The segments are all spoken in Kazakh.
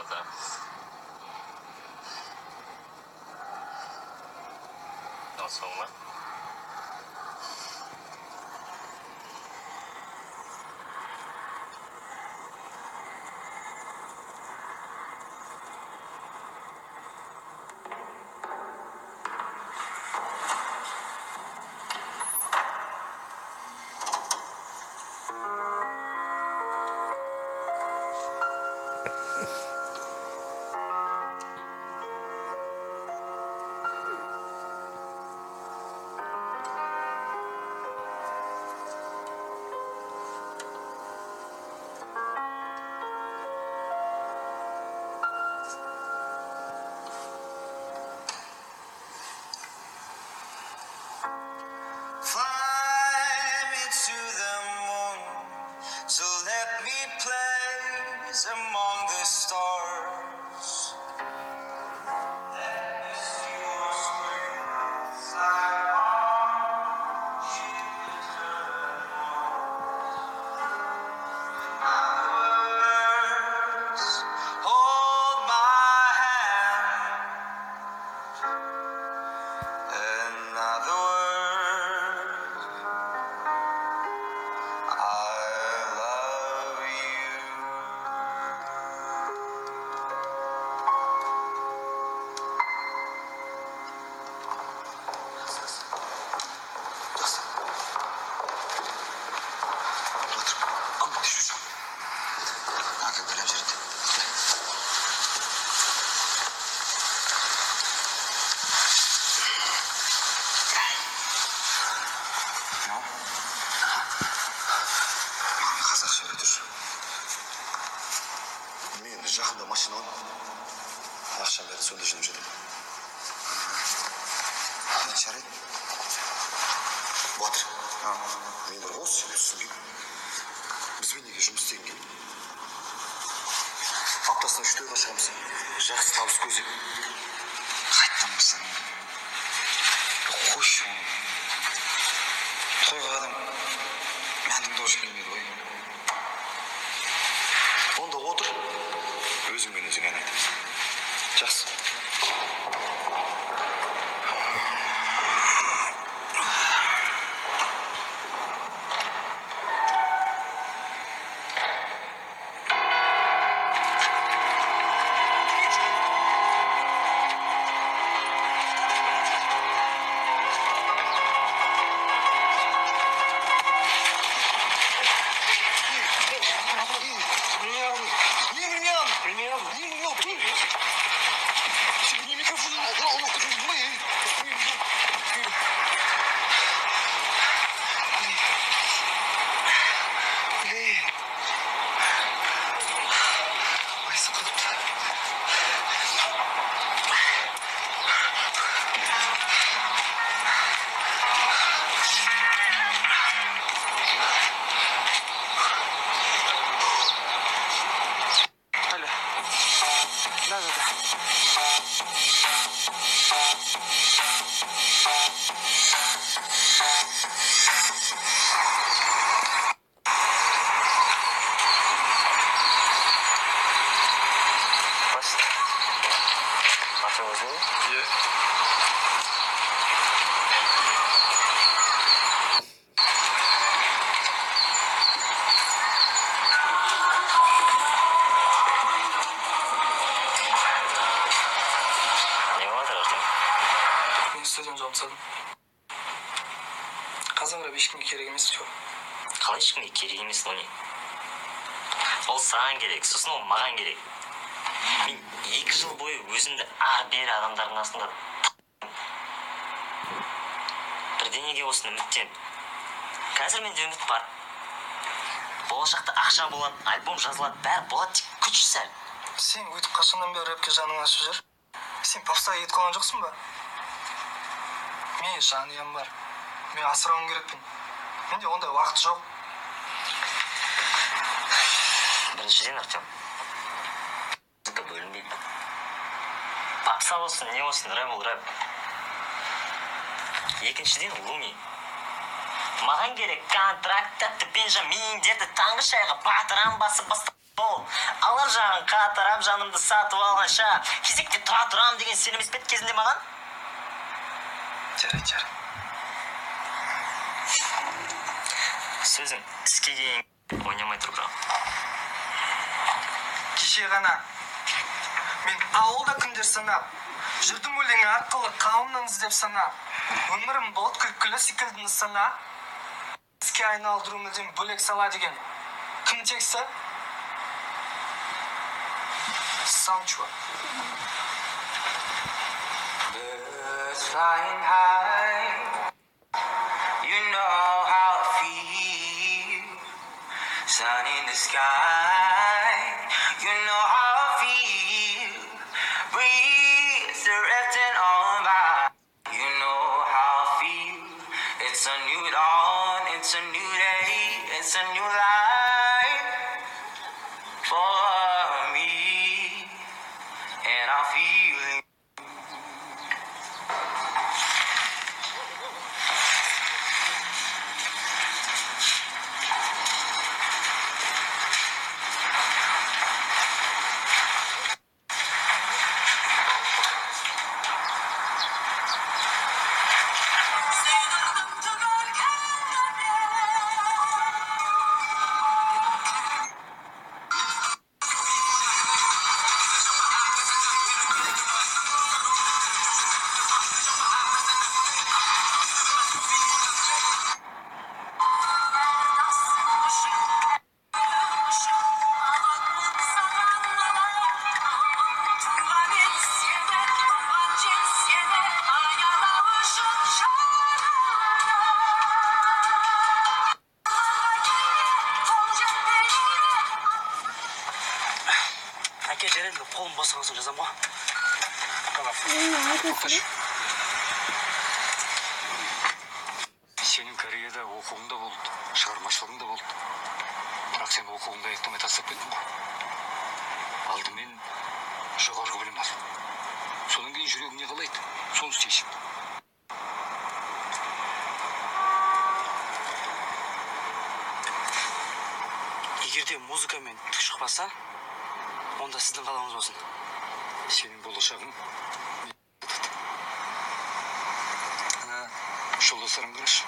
да. Сол ма? So let me place among the stars. Let me see your spirit fly on, children. Words, hold my hand. Another word, I love you. Мен жақында машина алып, ақшам бәрі сонда жинап жатырмын. Не жарайды? Батыр, мен бір осы сені түсінбеймін. Бізбен неге жұмыс істеген келді? Аптасына 3 тойға шығамыз. Жақсы табыс көзеп. Қайттан мырзаң. Қойшы оны. Тойға адам мәндің дауыс келмейді ғой. Онда отыр. Өзіңмен өзің ән айт. Жақсы. Студент жауып тастадым. Қазір ешкімге керек емес жоқ. Қалай ешкімге керек емес, ол не? Ол саған керек, сосын ол маған керек. Мен 2 жыл бойы өзімді ар-бері адамдардың астында бірдеңеге осыны үміттеніп. Қазір менде үміт бар. Болашақта ақша болады, альбом жазылады, бәрі болады, тек күш сәл. Сен өйтіп қашаннан бері рэпке жаның ашып жүр? Сен попсаға кетіп қалған жоқсың ба? Мен жанұям бар. Мен асырауым керекпін. Менде ондай уақыт жоқ. Біріншіден, Артем, бөлінбейді. Попса болсын, не болсын, рэп ол рэп. Екіншіден, Луми. Маған керек контракт тәтті Бенжаминдерді таңғы шайға батыран басып Алар жағын қатырам, жанымды сатып алғанша кезекте тұра тұрам деген сен емес пе еді кезінде маған? Жарайды. Сөзің іске кейін ойнамай тұр бірақ. Кеше ғана мен ауылда күндер санап, жүрдім өлеңі арқылы қауымнан іздеп санап, өмірім болт күлкілі секілді нысана, іске айналдыру мүлдем бөлек сала деген кім тексі? Самчуа. Birds flying high, you know how it feels. Sun in the sky, you know how I feel. Breeze drifting on by, you know how I feel. It's a new dawn, it's a new day, it's a new life for me, and I'm feeling. Әке жарайды, қолым босаған соң жазам ғой. Сенің Кореяда оқуың да болды, шығармашылығың да болды. Бірақ сен оқуыңды аяқтамай тастап кеттің ғой. Алдымен жоғарғы білім ал. Содан кейін жүрегің не қалайды, соны істейсің. Егер де музыкамен түк шықпаса, онда сіздің қалауыңыз болсын. Сенің болашағың жолдастарың қарашы.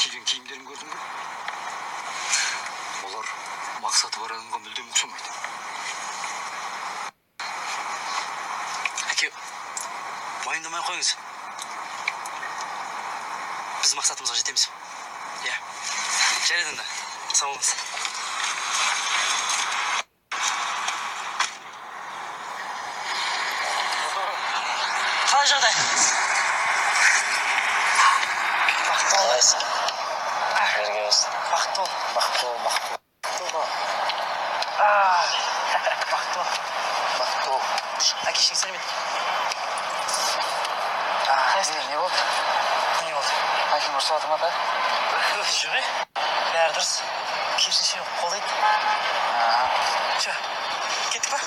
Киген киімдерін көрдің бе? Олар мақсаты бар адамға мүлдем ұқсамайды. Әке, уайымдамай қойыңыз. Біз мақсатымызға жетеміз. Иә, жарайды онда. Сау болыңыз. Қалай жағдай? Қалайсың? Берге өстің. Бақытты бол. Бақытты бол. Әкешің сәлем ет. Не болды? Не болды? Әкем ұрсыватыр ма да? Жүре. Бәрі дұрыс. Керісінше қолдайды. Кеттік па?